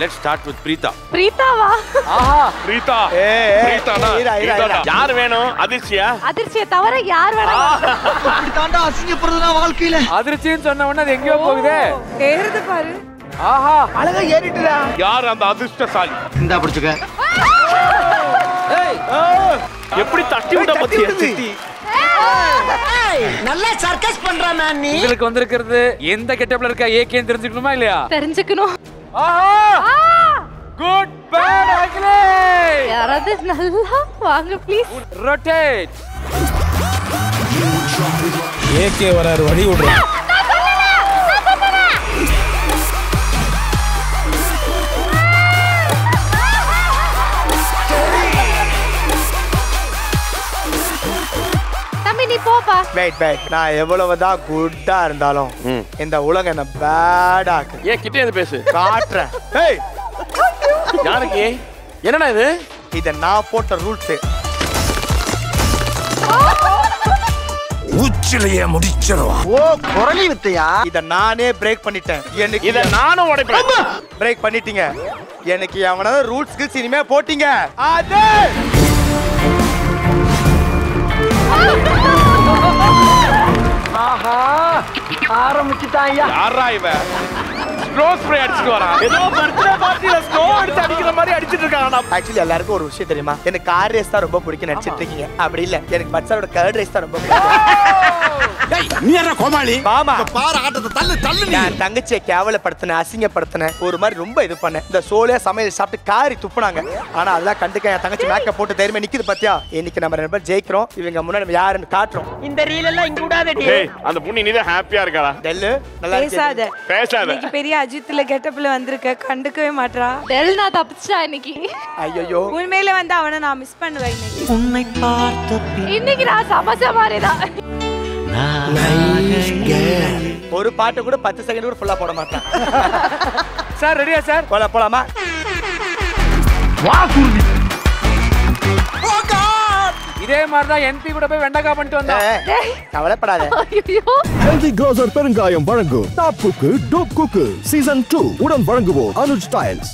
Let's start with Preeta. பிரீதாவா? Aha, Preeta. Preeta-டா. யார் வேணும்? அதிர்ச்சியா? அதிர்ச்சியை தவிர யார் வேணும்? இப்படி தாண்டா அசிங்கப்படுறதுனா வாழ்க்கையில. அதிர்ச்சின்னு சொன்ன உடனே அது எங்கேயோ போகுதே. ஏறுது பாரு. ஆஹா, அழகா ஏறிட்டுடா. யார் அந்த அதிர்ஷ்டசாலி? இந்தா பிடிச்சுக்க. எப்படி தட்டி விட பத்தியா சித்தி? நல்ல சர்க்கஸ் பண்றானே நீ. உங்களுக்கு வந்திருக்கிறது எந்த கெட்டப்ல இருக்க ஏகேன்னு தெரிஞ்சுக்கணுமா இல்லையா? தெரிஞ்சுக்கணும். ஆஹா, குட் பேட் அக்லி. யாராவது நல்லா வாங்க ப்ளீஸ். ரொட்டேட். ஏகே வராரு, வழி விடுறேன். தம்பி நீ போப்பா. வெயிட் நான் எவ்வளவுதான் குட்டா இருந்தாலும் இந்த உலகம் என்ன பேடா ஆக்கு. ஏன் கிட்டே வந்து பேசு. காட்டுறேன். ஏய் யாருக்கு? என்னடா இது? இத நான் போட்ட ரூல்ஸ். உச்சிலையே முடிச்சிருவா. ஓ குரலி வித்தையா? இத நானே பிரேக் பண்ணிட்டேன். எனக்கு இத நானும் உடைப்பேன். பிரேக் பண்ணிட்டீங்க. எனக்கு எவனாவது ரூல்ஸ் ஸ்கில்ஸ் இனிமே போட்டீங்க. அது ஆஹா ஆரம்பிச்சிட்டாயா. யாரா இவன்? ஸ்லோ ஸ்ப்ரே அடிச்சிட்டு வரான். ஏதோ பர்த்டே பார்ட்டில ஸ்லோ அடிச்சு அடிக்கிற மாதிரி அடிச்சிட்டு இருக்காங்க. ஆக்சுவலி எல்லாருக்கும் ஒரு விஷயம் தெரியுமா? எனக்கு கார் ரேஸ் தான் ரொம்ப பிடிக்கும் நடிச்சிட்டு இருக்கீங்க. அப்படி இல்ல, எனக்கு பட்சாரோட கர்ட் ரேஸ் தான் ரொம்ப பிடிக்கும். நீ என்ன கோமாளி? மாமா பாரு ஆட்டத்தை தள்ளு நீ. நான் தங்கச்சியை கேவலப்படுத்தின, அசிங்கப்படுத்தின, ஒரு மாதிரி ரொம்ப இது பண்ணேன். இந்த சோலையா சமையல் சாப்பிட்டு காரி துப்புனாங்க. ஆனா அதெல்லாம் கண்டுக்க என் தங்கச்சி மேக்கப் போட்டு தைரியமா நிக்குது பாத்தியா? இன்னைக்கு நம்ம 2 பேரும் ஜெயிக்கிறோம். இவங்க முன்னாடி நம்ம யாருன்னு காட்டுறோம். இந்த ரீல் எல்லாம் இங்க விடாதடி. ஏய், அந்த பொண்ணு நீதான் ஹாப்பியா இருக்காடா. டெல்லு நல்லா பேசாத. பேசாத. இன்னைக்கு பெரிய அஜித்ல கெட்டப்ல வந்திருக்க, கண்டுக்கவே மாட்றா. டெல் நான் தப்பிச்சா இன்னைக்கு. ஐயோ உண்மையில வந்து அவனை நான் மிஸ் பண்ணுவேன் இன்னைக்கு. உன்னை பார்த்த இன்னைக்கு நான் சமச்ச மாதிரி தான். ஒரு பாட்டு கூட 10 செகண்ட் கூட ஃபுல்லா போட மாட்டேன். சார் ரெடியா சார்? போலாமா? வா குருவி. இதே மாதிரி தான் என்பி கூட போய் வெண்டக்காய் பண்ணிட்டு வந்தோம். கவலைப்படாத. ஐயோ ஹெல்தி க்ரோசர் பெருங்காயம் வழங்கும் டாப் குக்கு டோப் குக்கு சீசன் 2 உடன் வழங்குவோம் அனுஜ் டைல்ஸ்.